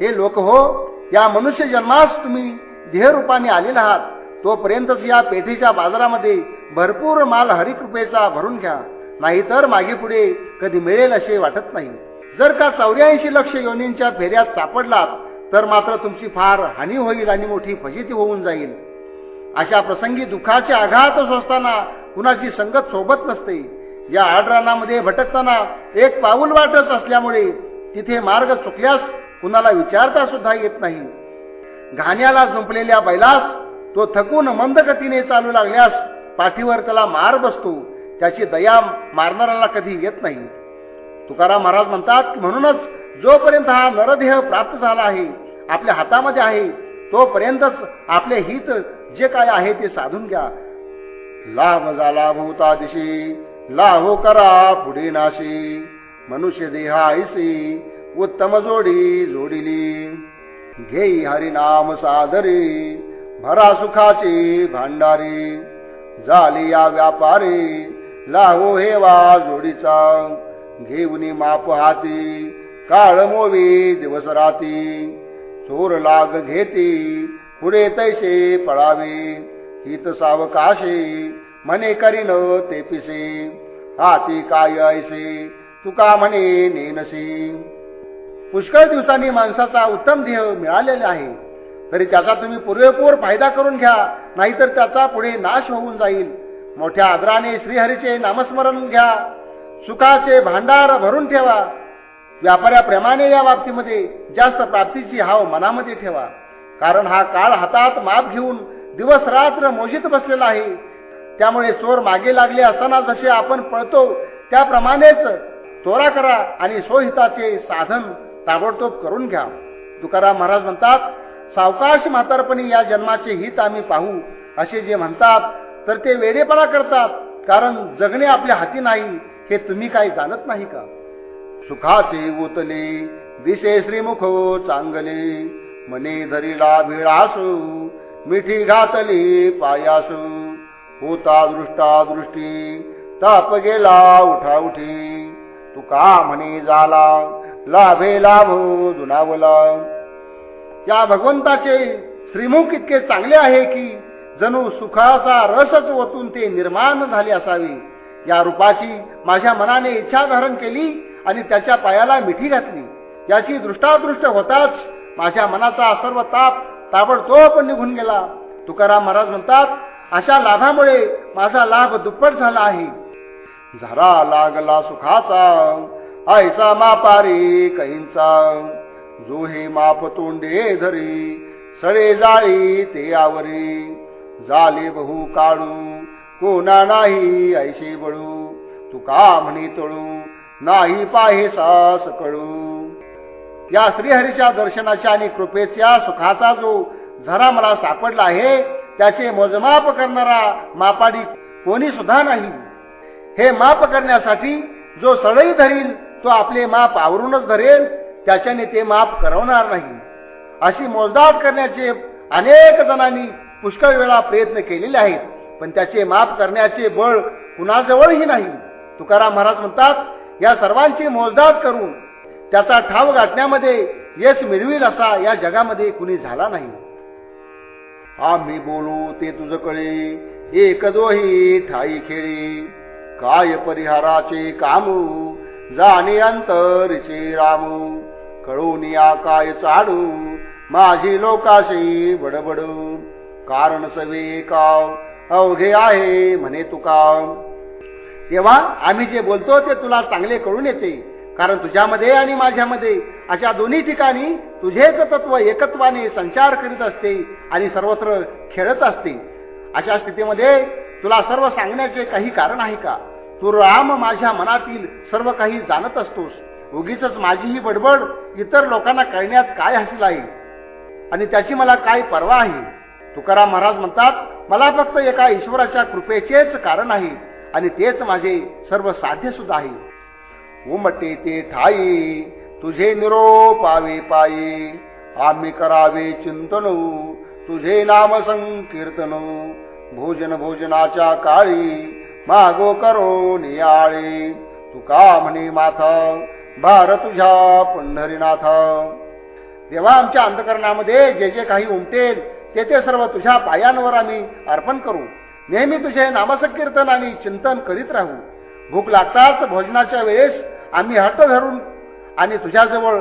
हे लोक हो, या मनुष्य जन्मास तुम्ही देहरूपाने आलेला आहात. तोपर्यंतच या पेठेच्या बाजारामध्ये भरपूर माल हरिकृपेचा भरून घ्या, नाहीतर मागे पुढे कधी मिळेल असे वाटत नाही. जर का 84 लक्ष योनींच्या फेऱ्यात सापडलात तर मात्र तुमची फार हानी होईल आणि मोठी फजिती होऊन जाईल. अशा प्रसंगी दुःखाचे आघात असताना कुणाची संगत सोबत नसते. या आडरानामध्ये भटकताना एक पाऊल वाटत असल्यामुळे तिथे मार्ग चुकल्यास कुणाला विचारता सुद्धा येत नाही. घाण्याला जुंपलेल्या बैलास तो थकून मंद गतीने चालू लागल्यास पाठीवर त्याला मार बसतो. त्याची दया मारणाऱ्याला कधी येत नाही. तुकाराम महाराज म्हणतात, म्हणूनच जोपर्यंत हा नरदेह प्राप्त झाला आहे, आपल्या हातामध्ये आहे, तोपर्यंतच आपले हित जे काय आहे ते साधून घ्या. लाभ झाला भूता दिशी, लाहो करा पुढे नाशी, मनुष्य देहा ऐसी, उत्तम जोडी जोडिली, घेई हरिनाम सादरी, भरा सुखाची भांडारी, झाली या व्यापारी, लाहो हेवा जोडीचा, घेऊनी माप हाती, काळ मोवी दिवस राती, चोर लाग घेती, पुढे तैसे पळावे, हित सावकाशे, म्हणे करीन ते पिसे, हाती काय ऐसे, तुका म्हणे नेनसी. पुष्कळ दिवसांनी माणसाचा उत्तम देह मिळालेला आहे, तरी त्याचा तुम्ही पुरेपूर फायदा करून घ्या, नाहीतर त्याचा पुढे नाश होऊन जाईल. मोठ्या आदराने श्रीहरीचे नामस्मरण घ्या, सुखाचे भांडार भरून ठेवा. व्यापाऱ्याप्रमाणे या बाबतीमध्ये जास्त प्राप्तीची हाव मनामध्ये ठेवा, कारण हा काळ हातात माप घेऊन दिवस रात्र मोजीत बसलेला आहे. त्यामुळे चोर मागे लागले असताना जसे आपण पळतो त्याप्रमाणेच चोरा करा आणि स्वहिताचे साधन ताबडतोब करून घ्या. तुकाराम महाराज म्हणतात, सावकाश म्हातारपणी या जन्माचे हित आम्ही पाहू असे जे म्हणतात तर ते वेडेपणा करतात, कारण जगणे आपल्या हाती नाही हे तुम्ही काही जाणत नाही का? सुखाचे उतले दिसे श्रीमुखो चांगले, मने धरीला भिळासू, मिठी घातली पायासू, होता दृष्टा दृष्टी, ताप गेला उठा उठी, तुका म्हणे झाला लाभे लाभो दुनावला. या भगवंताचे श्रीमुख इतके चांगले आहे की जणू सुखाचा रसच ओतून ते निर्माण झाले असावे. या रूपाची माझ्या मनाने इच्छा धारण केली आणि त्याच्या पायाला मिठी घातली. याची दृष्टादृष्ट होताच माझ्या मनाचा सर्व ताप ताबडतोब निघून गेला. तुकाराम महाराज म्हणतात, अशा लाभामुळे माझा लाभ दुप्पट झाला आहे. झरा लागला सुखाचा ऐसा मापारी कैंचा, जो हे माप तोंडे धरी सळे जाळी ते आवरी. झाले बहु काढू कोणा नाही ऐशे बळू, तुका म्हणी तळू नाही पाहेसा सकळू. या श्रीहरीच्या दर्शनाच्या आणि कृपेच्या सुखाचा जो झरा मला सापडला आहे, त्याचे मोजमाप करणारा मापाडी कोणी सुद्धा नाही. हे माप करण्यासाठी जो सळई धरील तो आपले माप आवरूनच धरेल, त्याच्याने ते माप करवणार नाही. अशी मोजदाद करण्याचे अनेक जणांनी पुष्कळ वेळा प्रयत्न केलेले आहेत, पण त्याचे माप करण्याचे बळ कुणाजवळही नाही. तुकाराम महाराज म्हणतात, या सर्वांची मोजदाद करून त्याचा ठाव गाठण्यामध्ये यश मिळविल असा या जगामध्ये कुणी झाला नाही. आम्ही बोलू ते तुझ कळे एक दोही ठाई खेळी, काय परिहाराचे कामू जाणे अंतरचे रामू. कळून या काय चाडू माझी लोकाशी बडबडू, कारण सवे काव अवघे आहे म्हणे तुका. तेव्हा आम्ही जे बोलतो ते तुला चांगले कळून येते, कारण तुझ्यामध्ये आणि माझ्यामध्ये अशा दोन्ही ठिकाणी तुझेच तत्व एकत्वाने संचार करीत असते आणि सर्वत्र खेळत असते. अशा स्थितीमध्ये तुला सर्व सांगण्याचे काही कारण आहे का? तू राम माझ्या मनातील सर्व काही जाणत असतोस. उगीच माझी ही बडबड इतर लोकांना कळण्यात काय हासिल आहे आणि त्याची मला काय पर्वा आहे. तुकाराम महाराज म्हणतात, मला फक्त एका ईश्वराच्या कृपेचेच कारण आहे आणि तेच माझे सर्व साध्य सुद्धा आहे. उमटे ते ठाई तुझे निरोपावे पायी, आम्ही करावे चिंतन तुझे नाम संकीर्तन. भोजन भोजनाच्या काळी मागो करो नियाळे, तुका म्हणे माथा भार तुझ्या पंढरीनाथ. तेव्हा आमच्या अंतकरणामध्ये जे जे काही उमटेल ते ते सर्व तुझ्या पायांवर आम्ही अर्पण करू. नेहमी तुझे नामसंकीर्तन आणि चिंतन करीत राहू. भूक लागताच भोजनाच्या वेळेस आम्ही हट्ट धरून आणि तुझ्याजवळ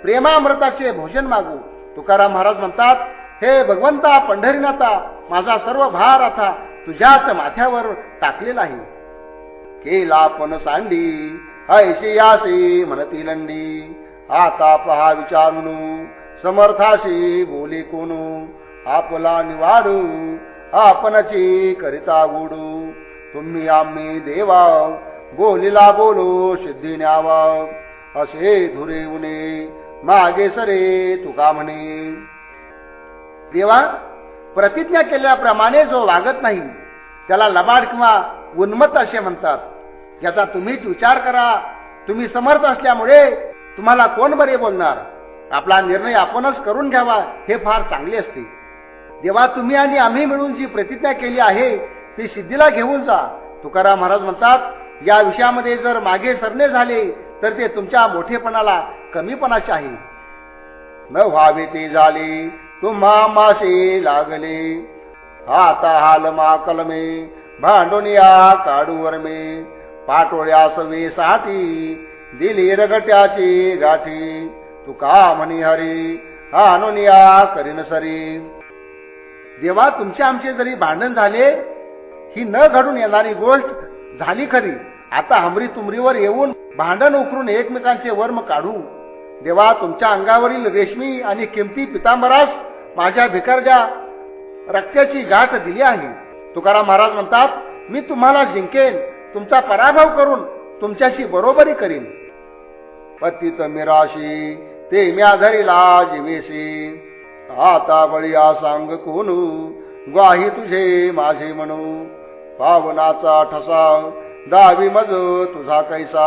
प्रेमामृताचे भोजन मागू. तुकाराम महाराज म्हणतात, हे भगवंता पंढरीनाथा, माझा सर्व भार आता तुझ्याच माथ्यावर टाकलेला आहे. केला पण सांडी ऐशी यासी म्हणती लंडी, आता पहा विचारून समर्थाशी बोले कोणू. आपला निवाडू आपणची करिता गोडू, तुम्ही आम्ही देवा बोलिला बोलो सिद्धी न्यावा. असे धुरे उने मागे सरे तुका म्हणे. देवा, प्रतिज्ञा केल्याप्रमाणे जो वागत नाही त्याला लबाड किंवा उन्मत्त असे म्हणतात. याचा तुम्हीच विचार करा. तुम्ही समर्थ असल्यामुळे तुम्हाला कोण बरे बोलणार? आपला निर्णय आपणच करून घ्यावा हे फार चांगले असते. देवा, तुम्ही आणि आम्ही मिळून जी प्रतिज्ञा केली आहे ती सिद्धीला घेऊन जा. तुकाराम महाराज म्हणतात, या विषयामध्ये जर मागे सरणे झाले तर ते तुमच्या मोठेपणाला कमीपणाचे आहे. न व्हावे ते झाले तुम्हा मासे लागले, आता हाल मा कलमे भांडोनिया काढू वरमे. पाटोळ्या सवे साठी दिली रगट्याची गाठी, तुका म्हणी हरी आणोनिया करीन सरी. देवा, तुमचे आमचे जरी भांडण झाले, ही न घडून येणारी गोष्ट झाली खरी. आता हमरी तुमरीवर येऊन भांडण उकरून एकमेकांचे वर्म काढू. देवा, तुमच्या अंगावरील रेशमी आणि किमती पितांबरास माझ्या भिकारच्या रक्ताची गाठ दिली आहे. तुकाराम महाराज म्हणतात, मी तुम्हाला जिंकेन, तुमचा पराभव करून तुमच्याशी बरोबरी करीन. पतित मिराशी ते म्या धरिला जीवेशी, आता बळीया सांग कोणू ग्वाही तुझे माझे म्हणू. पावनाचा ठसा दावी मज तुझा कैसा,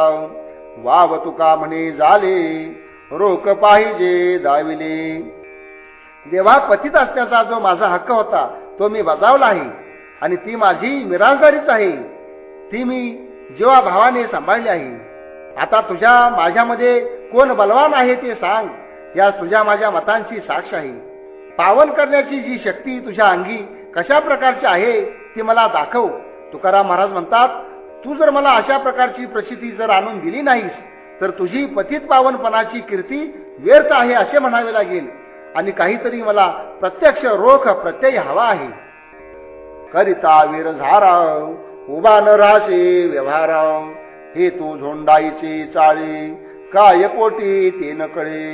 वाव तुका म्हणे झाले रोक पाहिजे दाविले. देवा, पतित असण्याचा जो माझा हक्क होता तो मी बजावला आहे आणि ती माझी मिरासदारीच आहे. ती मी जीवा भावाने सांभाळली आहे. आता तुझ्या माझ्यामध्ये कोण बलवान आहे ते सांग. या तुझ्या माझ्या मतांची साक्ष आहे. पावन करण्याची जी शक्ती तुझ्या अंगी कशा प्रकारची आहे ती मला दाखव. तुकाराम महाराज म्हणतात, तू जर मला अशा प्रकारची प्रचिती जर आणून दिली नाहीस तर तुझी पतित पावनपणाची कीर्ती व्यर्थ आहे असे म्हणावे लागेल आणि काहीतरी मला प्रत्यक्ष रोख प्रत्यय हवा आहे. करिता वीर झारा उभा न राहशी व्यवहारा हे तू झोंडाईची चाळी काय पोटी ते न कळे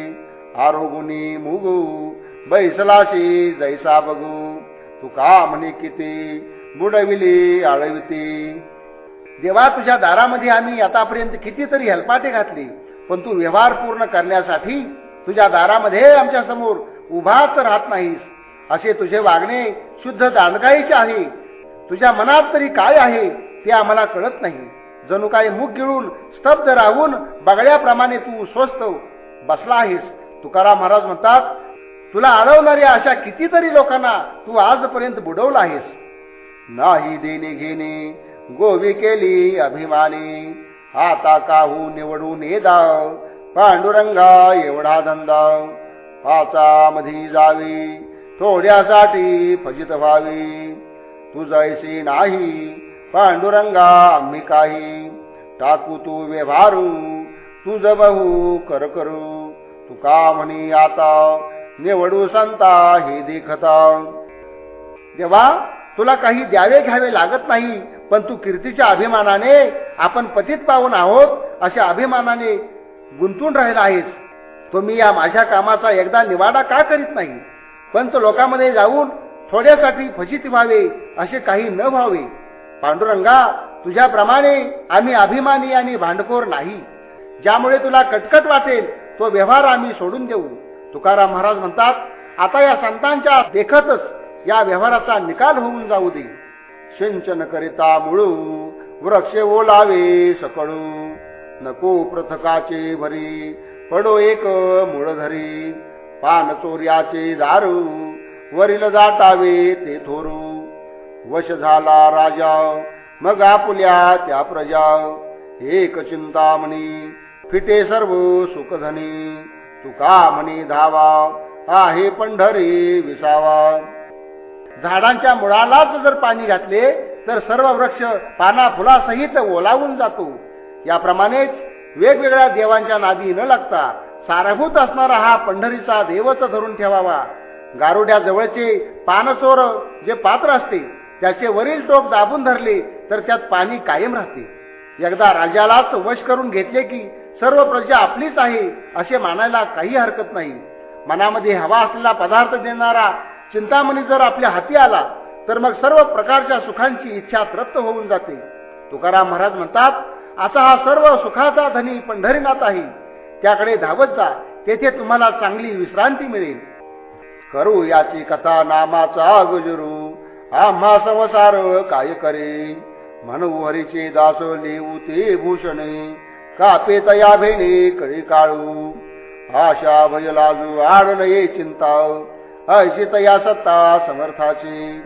आरोगुनी मुगू बैसलाशी जैसा बघू तू का म्हणे किती बुडविली आळविती. देवा तुझ्या दारामध्ये आम्ही आतापर्यंत कितीतरी हेलपाटे घातली पण तू व्यवहार पूर्ण करण्यासाठी तुझ्या दारामध्ये आमच्या समोर उभाच राहत नाहीस. असे तुझे वागणे शुद्ध दांडगाईचे आहे. तुझ्या मनात तरी काय आहे ते आम्हाला कळत नाही. जणू काही मुख गिळून स्तब्ध राहून बगड्याप्रमाणे तू स्वस्थ बसला आहेस. तुकाराम महाराज म्हणतात तुला अडवणाऱ्या अशा कितीतरी लोकांना तू आजपर्यंत बुडवला आहेस. नाही देणे घेणे गोवी केली अभिमानी आता काहू निवडून ये दाव पांडुरंगा एवढा धंदा पाचा मधी जावी थोड्यासाठी फजित व्हावी तुझैसी नाही पांडुरंगा आम्ही काही टाकू तू व्यवहारू तुझ बहु कर करू तुका म्हणी आता निवडू संता हे देखता. देवा तुला काही द्यावे घ्यावे लागत नाही पण तू कीर्तीच्या अभिमानाने आपण पतित पावन आहोत अशा अभिमानाने गुंतून राहिला आहेस. तुम्ही या माझ्या कामाचा एकदा निवाडा का करीत नाही. पंच लोकांमध्ये जाऊन थोड्यासाठी फजित व्हावे असे काही न व्हावे. पांडुरंगा तुझ्याप्रमाणे आम्ही अभिमानी आणि भांडखोर नाही. ज्यामुळे तुला कटकट वाटेल तो व्यवहार आम्ही सोडून देऊ. तुकाराम महाराज म्हणतात आता या संतांच्या देखतच या व्यवहाराचा निकाल होऊन जाऊ दे. सिंचन करिता मुळू वृक्ष ओलावे सकळू नको पृथकाचे भरी पडो एक मूळ धरी पान चोर्याचे दारू वरील जाटावे ते थोरू वश झाला राजा मग आपुल्या त्या प्रजा एक चिंतामणी फिटे सर्व सुखधनी तुका म्हणी धावा आहे पंढरी विसावा. झाडांच्या मुळालाच जर पाणी घातले तर सर्व वृक्ष पाना फुलासहित ओलावून जातो. याप्रमाणेच वेगवेगळ्या देवांच्या नादी न लागता सारभूत असणारा हा पंढरीचा देवच धरून ठेवावा. गारुड्या जवळचे पानचोर जे पात्र असते त्याचे वरील टोक दाबून धरले तर त्यात पाणी कायम राहते. एकदा राजालाच वश करून घेतले की सर्व प्रजा आपलीच आहे असे मानायला काही हरकत नाही. मनामध्ये हवा असलेला पदार्थ देणारा चिंतामणी जर आपल्या हाती आला तर मग सर्व प्रकारच्या सुखांची इच्छा तृप्त होऊन जाते. तुकाराम महाराज म्हणतात आता हा सर्व सुखाचा धनी पंढरीनाथ आहे. त्याकडे धावत जा तेथे तुम्हाला चांगली विश्रांती मिळेल. करू याची कथा नामाचा गुजरू आम्हा संसार काय करे म्हणू हरीचे दास लिहू ते भूषणे कापे तया भेणे कळी काळू आशा भय लाजू आड नये चिंता ऐशी तया सत्ता समर्थाची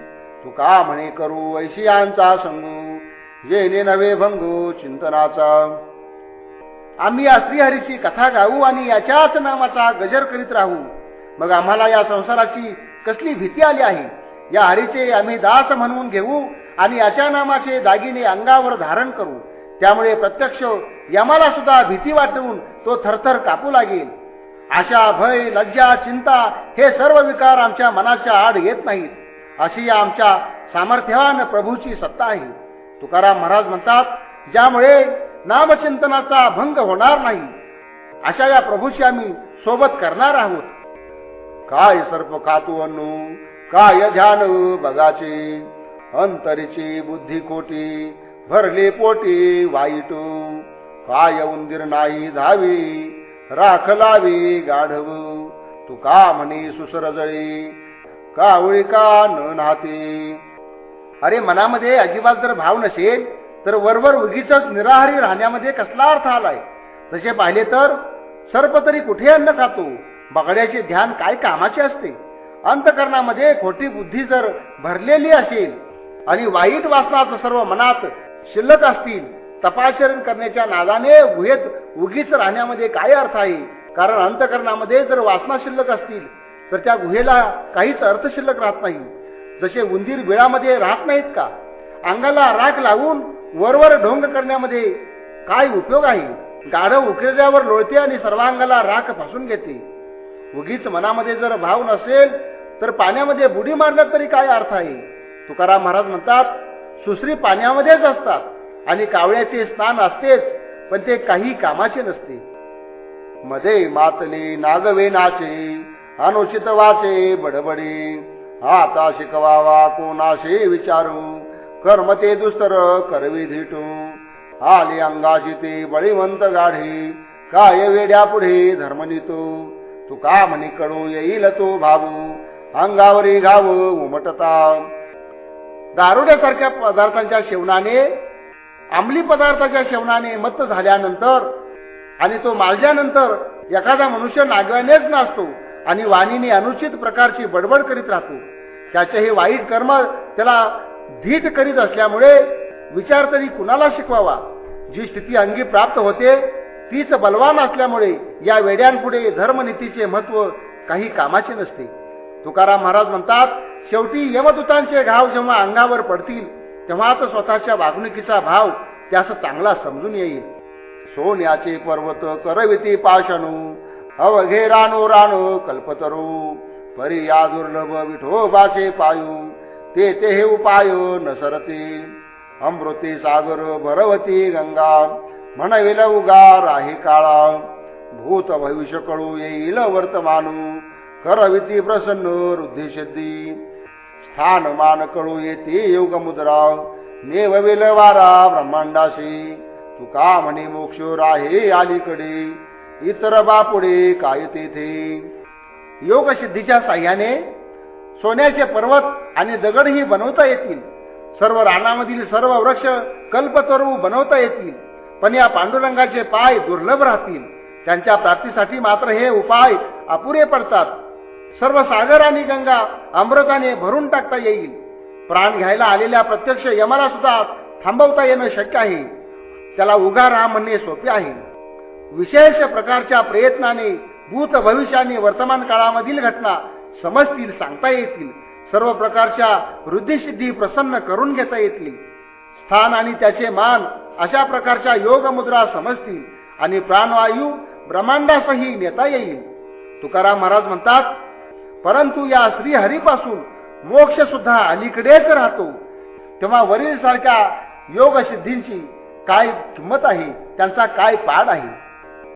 तुका म्हणे करू ऐशियांचा संगू जेणे नवे भंगू चिंतनाचा. आम्ही या श्रीहरीची कथा गाऊ आणि याच्याच नामाचा गजर करीत राहू. मग आम्हाला या संसाराची कसली भीती आली आहे. या हरीचे आम्ही दास म्हणून घेऊ आणि याच्या नामाचे दागिने अंगावर धारण करू. त्यामुळे प्रत्यक्ष यमाला सुद्धा भीती वाटून तो थरथर कापू लागेल. आशा भय लज्जा चिंता हे सर्व विकार आमच्या मनाच्या आड येत नाहीत. अशी या आमच्या सामर्थ्यवान प्रभूची सत्ता आहे. तुकाराम महाराज म्हणतात ज्यामुळे नामचिंतनाचा भंग होणार नाही अशा या प्रभूची आम्ही सोबत करणार आहोत. काय सर्प खातू अन्नू काय ध्यान बघाचे अंतरीची बुद्धी खोटी भरले पोटी वाईट काय उंदीर नाही धावी राख लावी गाढव तुका म्हणे सुसरजळी कावळी का न नाते. अरे मनामध्ये अजिबात जर भाव नसेल तर वरवर उगीच निराहारी राहण्यामध्ये कसला अर्थ आलाय. तसे पाहिले तर सर्प तरी कुठे अन्न खातो. बगड्याचे ध्यान काय कामाचे असते. अंतकरणामध्ये खोटी बुद्धी जर भरलेली असेल आणि वाईट वासनात सर्व मनात शिल्लक असतील तपाचरण करण्याच्या नादाने गुहेत उगीच राहण्यामध्ये काय अर्थ आहे. कारण अंतकरणामध्ये जर वासना शिल्लक असतील तर त्या गुहेला काहीच अर्थ शिल्लक राहत नाही. जसे उंदीर बिळामध्ये राहत नाहीत का. अंगाला राख लावून वरवर ढोंग करण्यामध्ये काय उपयोग आहे. गाढव उकळल्यावर लोळते आणि सर्वांगाला राख फासून घेते. उगीच मनामध्ये जर भाव नसेल तर पाण्यामध्ये बुडी मारण्यात तरी काय अर्थ आहे. तुकाराम महाराज म्हणतात, सुसरी पाण्यामध्येच असतात आणि कावळ्याचे स्नान असतेच, पण ते काही कामाचे नसते. मध्ये मातले नागवे नाचे, अनुचित वाचे बडबडे, आता शिकवावा कोणाशे विचारू, कर्म ते दुस्तर करवी धिटू, आले अंगाशी ते बळीवंत गाढे, काय वेड्या पुढे धर्म नितो, तुका म्हणे कळू येईल तो भाऊ, अंगावरी घाव उमटता. दारुड्यासारख्या पदार्थांच्या सेवनाने, अंमली पदार्थाच्या सेवनाने मत्त झाल्यानंतर आणि तो माजल्यानंतर एखादा मनुष्य नागव्यानेच नाचतो आणि वाणीने अनुचित प्रकारची बडबड करीत राहतो. त्याचे हे वाईट कर्म त्याला धीट करीत असल्यामुळे विचार तरी कुणाला शिकवावा. जी स्थिती अंगी प्राप्त होते तीच बलवान असल्यामुळे या वेड्यांपुढे धर्मनीतीचे महत्व काही कामाचे नसते. तुकाराम महाराज म्हणतात, शेवटी यमदूतांचे घाव जेव्हा अंगावर पडतील तेव्हाच स्वतःच्या वागणुकीचा भाव त्यास चांगला समजून येईल. सोन्याचे पर्वत करविती पाषाणू, अवघे रानो रानो कल्पतरू, परी या दुर्लभ विठोबाचे पायू, ते हे उपाय न सरते. अमृती सागर भरवती गंगा, म्हणविल उगार आहे काळा, भूत भविष्य कळू येईल वर्तमानू, करविती प्रसन्न वृद्धी. स्थान मान कळू येते योग मुद्रा, नेवविल वारा ब्रह्मांडाशी, तुका म्हणे मोक्ष राहे अलीकडे, इतर बापुडे काय तेथे. योग सिद्धीच्या साह्याने सोन्याचे पर्वत आणि दगडही बनवता येतील, सर्व रानामधील सर्व वृक्ष कल्पतरू बनवता येतील, पण या पांडुरंगाचे पाय दुर्लभ राहतील. त्यांच्या प्राप्तीसाठी मात्र हे उपाय अपुरे पडतात. सर्व सागर आणि गंगा अमृताने भरून टाकता येईल. प्राण घ्यायला आलेल्या प्रत्यक्ष यमाला सुद्धा थांबवता येणं शक्य आहे. त्याला उगा राहा म्हणणे सोपे आहे. विशेष प्रकारच्या प्रयत्नाने भूत भविष्याने वर्तमान काळामधील घटना समजतील, सांगता येतील. सर्व प्रकारच्या वृद्धिसिद्धी प्रसन्न करून घेता येतील. स्थान आणि त्याचे मान अशा प्रकारच्या योग मुद्रा समजतील आणि प्राणवायू ब्रह्मांडासही नेता येईल. तुकाराम महाराज म्हणतात, परंतु या श्रीहरीपासून मोक्ष सुद्धा अलीकडेच राहतो, तेव्हा वरील सारख्या योग सिद्धींची काय किंमत आहे, त्यांचा काय पाड आहे.